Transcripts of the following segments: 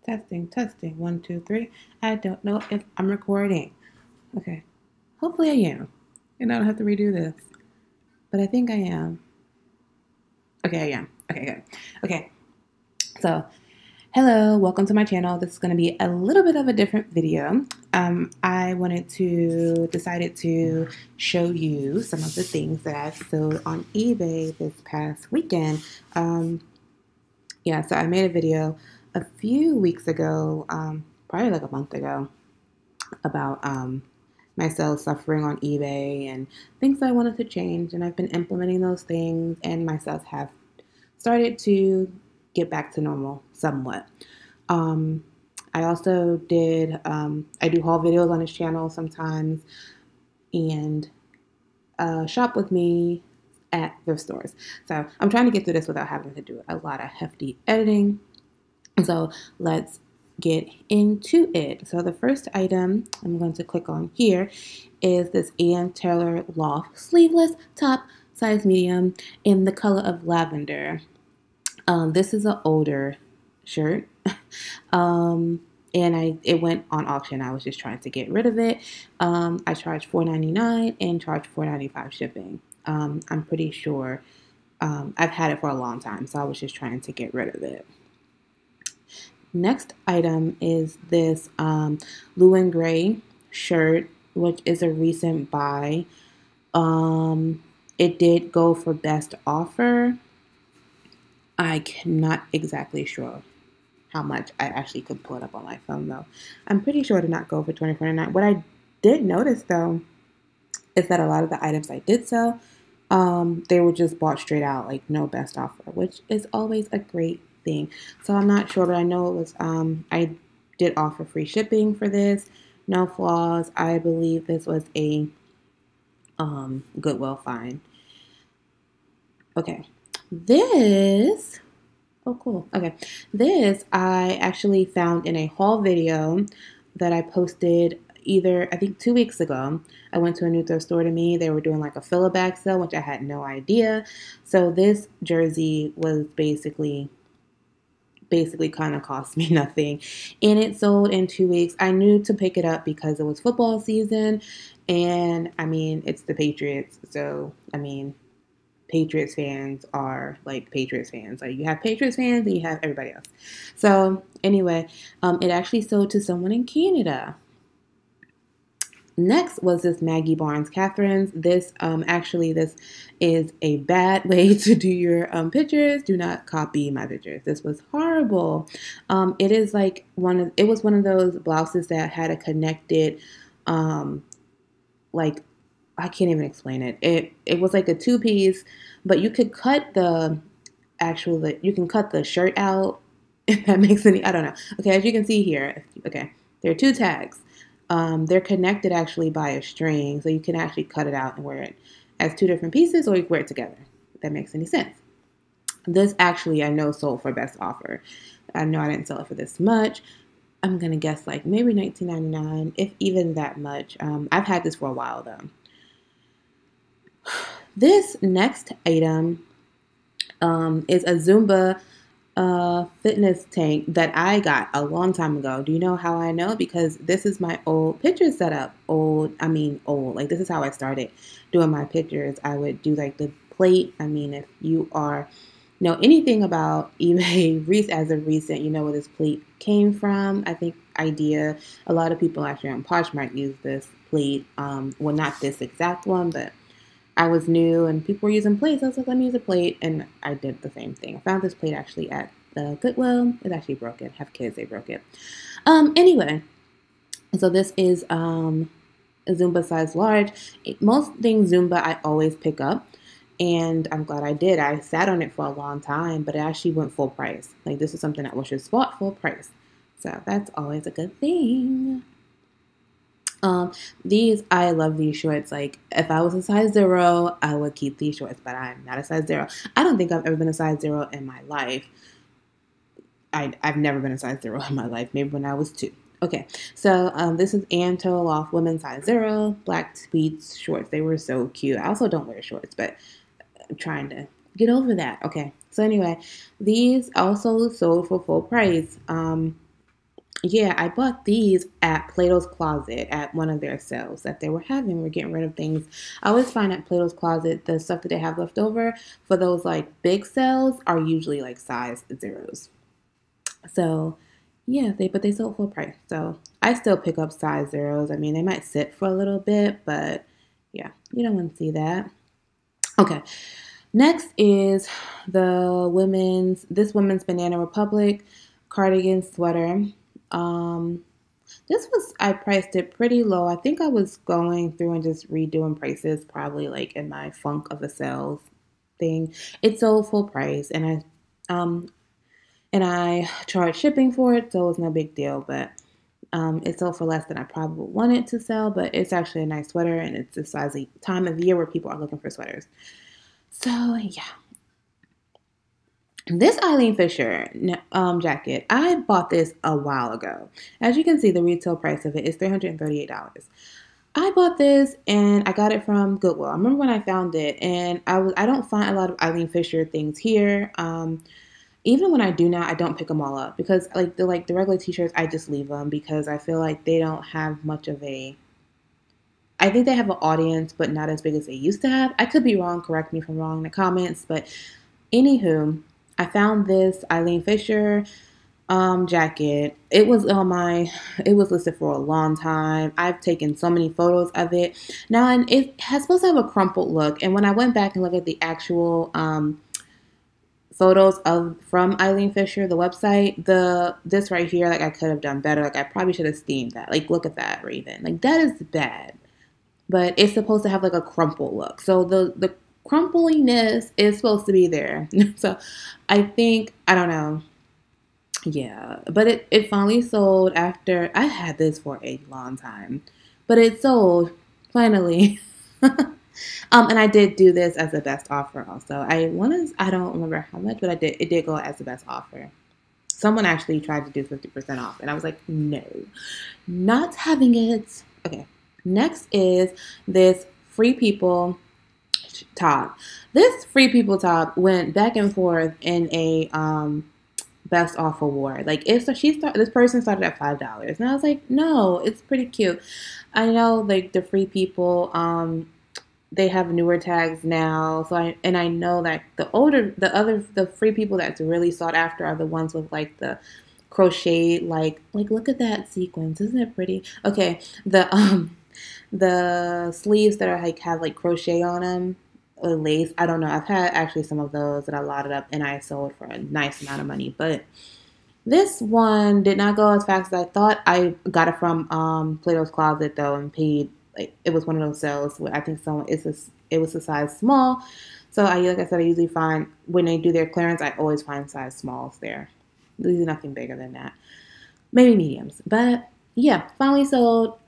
Testing, testing. 1, 2, 3. I don't know if I'm recording. Okay. Hopefully I am. And I don't have to redo this. But I think I am. Okay, I am. Okay, good. Okay. So, hello, welcome to my channel. This is going to be a little bit of a different video. I decided to show you some of the things that I sold on eBay this past weekend. So I made a video a few weeks ago, probably like a month ago, about myself suffering on eBay and things I wanted to change. And I've been implementing those things, and my sales have started to get back to normal somewhat. I also I do haul videos on this channel sometimes, and shop with me at thrift stores. So I'm trying to get through this without having to do a lot of hefty editing. So let's get into it. So the first item I'm going to click on here is this Ann Taylor Loft sleeveless top, size medium, in the color of lavender. This is an older shirt. And it went on auction. I was just trying to get rid of it. I charged $4.99 and charged $4.95 shipping. I'm pretty sure I've had it for a long time, so I was just trying to get rid of it. Next item is this blue and gray shirt, which is a recent buy. It did go for best offer. I cannot exactly sure how much. I actually could pull it up on my phone though. I'm pretty sure it did not go for $24.99. What I did notice though is that a lot of the items I did sell, they were just bought straight out, like no best offer, which is always a great thing. So I'm not sure, but I know it was, I did offer free shipping for this, no flaws. I believe this was a Goodwill find. Okay, oh cool, okay, this I actually found in a haul video that I posted I think 2 weeks ago. I went to a new thrift store to me. They were doing like a fill a bag sale, which I had no idea. So this jersey was basically kind of cost me nothing, and it sold in 2 weeks. I knew to pick it up because it was football season, and I mean, it's the Patriots, so I mean, Patriots fans are like Patriots fans. Like, you have Patriots fans and you have everybody else. So anyway, it actually sold to someone in Canada. Next was this Maggie Barnes Catherine's. This this is a bad way to do your pictures. Do not copy my pictures. This was horrible. It is like it was one of those blouses that had a connected, like, I can't even explain it. It was like a 2-piece, but you could cut you can cut the shirt out, if that makes any, I don't know. Okay, as you can see here, okay, there are 2 tags. They're connected actually by a string, so you can actually cut it out and wear it as 2 different pieces, or you can wear it together, if that makes any sense. This actually I know sold for best offer. I know I didn't sell it for this much. I'm gonna guess like maybe $19.99, if even that much. I've had this for a while though. This next item is a Zumba fitness tank that I got a long time ago. Do you know how I know? Because this is my old picture setup. Old. Like, this is how I started doing my pictures. I would do like the plate. I mean, if you know anything about eBay as of recent, you know where this plate came from. I think a lot of people actually on Poshmark use this plate. Well, not this exact one, but I was new and people were using plates. I was like, let me use a plate, and I did the same thing. I found this plate actually at the Goodwill. It's actually broken. Have kids, they broke it. Anyway, so this is a Zumba size large. Most things Zumba I always pick up, and I'm glad I did. I sat on it for a long time, but it actually went full price. Like, this is something that was just bought full price. So that's always a good thing. I love these shorts. Like, if I was a size 0, I would keep these shorts, but I'm not a size 0. I don't think I've ever been a size 0 in my life. I've never been a size 0 in my life, maybe when I was 2. Okay, so this is Ann Taylor Loft women's size 0, black tweeds shorts. They were so cute. I also don't wear shorts, but I'm trying to get over that. Okay, so anyway, these also sold for full price. Yeah, I bought these at Plato's Closet at one of their sales that they were having. We're getting rid of things. I always find at Plato's Closet the stuff that they have left over for those like big sales are usually like size zeros. So yeah, they sold full price. So I still pick up size zeros. I mean, they might sit for a little bit, but yeah, you don't want to see that. Okay. Next is this women's Banana Republic cardigan sweater. Um, I priced it pretty low. I think I was going through and just redoing prices, probably like in my funk of a sales thing. It sold full price, um, and I charged shipping for it, so it was no big deal. But it sold for less than I probably wanted to sell. But it's actually a nice sweater, and it's the time of year where people are looking for sweaters. So yeah. This Eileen Fisher jacket, I bought this a while ago. As you can see, the retail price of it is $338. I bought this and I got it from Goodwill. I remember when I found it, and I don't find a lot of Eileen Fisher things here. Even when I do now, I don't pick them all up because the regular t-shirts, I just leave them because I feel like they don't have much of a. I think they have an audience, but not as big as they used to have. I could be wrong. Correct me if I'm wrong in the comments, but anywho. I found this Eileen Fisher jacket. It was listed for a long time. I've taken so many photos of it. Now, and it has supposed to have a crumpled look. And when I went back and looked at the actual photos from Eileen Fisher, the website, this right here, like I could have done better. Like I probably should have steamed that. Like look at that, Raven. Like that is bad. But it's supposed to have like a crumpled look. So the crumpliness is supposed to be there. So I don't know. Yeah, but it finally sold after I had this for a long time, but it sold finally. And I did do this as the best offer also. I don't remember how much, but it did go as the best offer. Someone actually tried to do 50% off, and I was like, no, not having it. Okay, next is this Free People top. This Free People top went back and forth in a best off award. Like this person started at $5, and I was like, no, it's pretty cute. I know like the Free People they have newer tags now, so I know that the Free People that's really sought after are the ones with like the crochet like look at that sequence, isn't it pretty? Okay, the sleeves that are like have like crochet on them or lace. I don't know. I've had actually some of those that I lotted up and I sold for a nice amount of money. But this one did not go as fast as I thought. I got it from Plato's Closet though and paid it was one of those sales where I think it was a size small. So like I said, I usually find when they do their clearance, I always find size smalls there. Usually nothing bigger than that. Maybe mediums. But yeah, finally sold.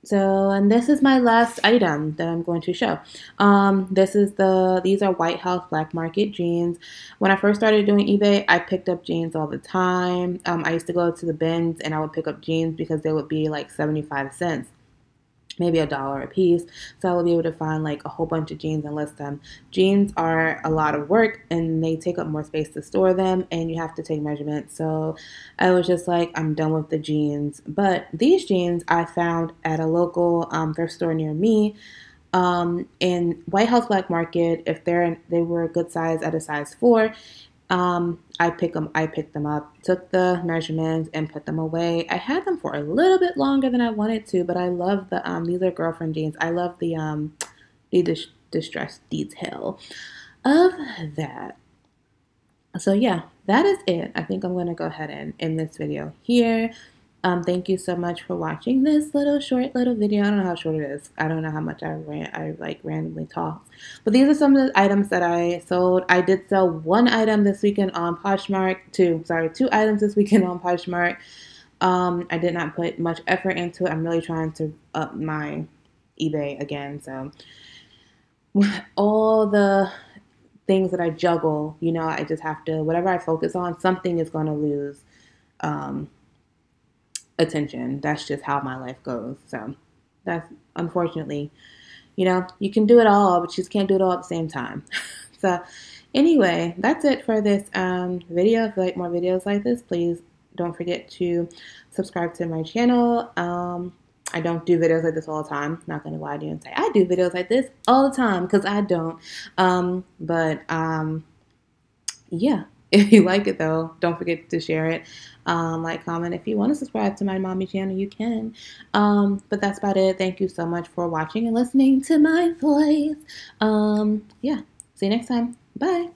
So, and this is my last item that I'm going to show. These are White House Black Market jeans. When I first started doing eBay, I picked up jeans all the time. I used to go to the bins and I would pick up jeans because they would be like 75 cents. Maybe $1 a piece. So I will be able to find like a whole bunch of jeans and list them. Jeans are a lot of work and they take up more space to store them and you have to take measurements. So I was just like, I'm done with the jeans. But these jeans I found at a local thrift store near me. In White House Black Market, if they were a good size at a size 4. I picked them up, took the measurements, and put them away. I had them for a little bit longer than I wanted to, but I love these are girlfriend jeans. I love the distressed detail of that. So yeah, that is it. I think I'm going to go ahead and end this video here. Thank you so much for watching this short little video. I don't know how short it is. I don't know how much I randomly talk. But these are some of the items that I sold. I did sell one item this weekend on Poshmark. Two items this weekend on Poshmark. I did not put much effort into it. I'm really trying to up my eBay again. So all the things that I juggle, I just have to, whatever I focus on, something is going to lose attention. That's just how my life goes. So that's unfortunately, you can do it all, but you just can't do it all at the same time. So anyway, that's it for this video. If you like more videos like this, please Don't forget to subscribe to my channel. I don't do videos like this all the time. Not going to lie to you and say I do videos like this all the time, because I don't. Yeah. If you like it, though, don't forget to share it. Like, comment. If you want to subscribe to my mommy channel, you can. But that's about it. Thank you so much for watching and listening to my voice. Yeah. See you next time. Bye.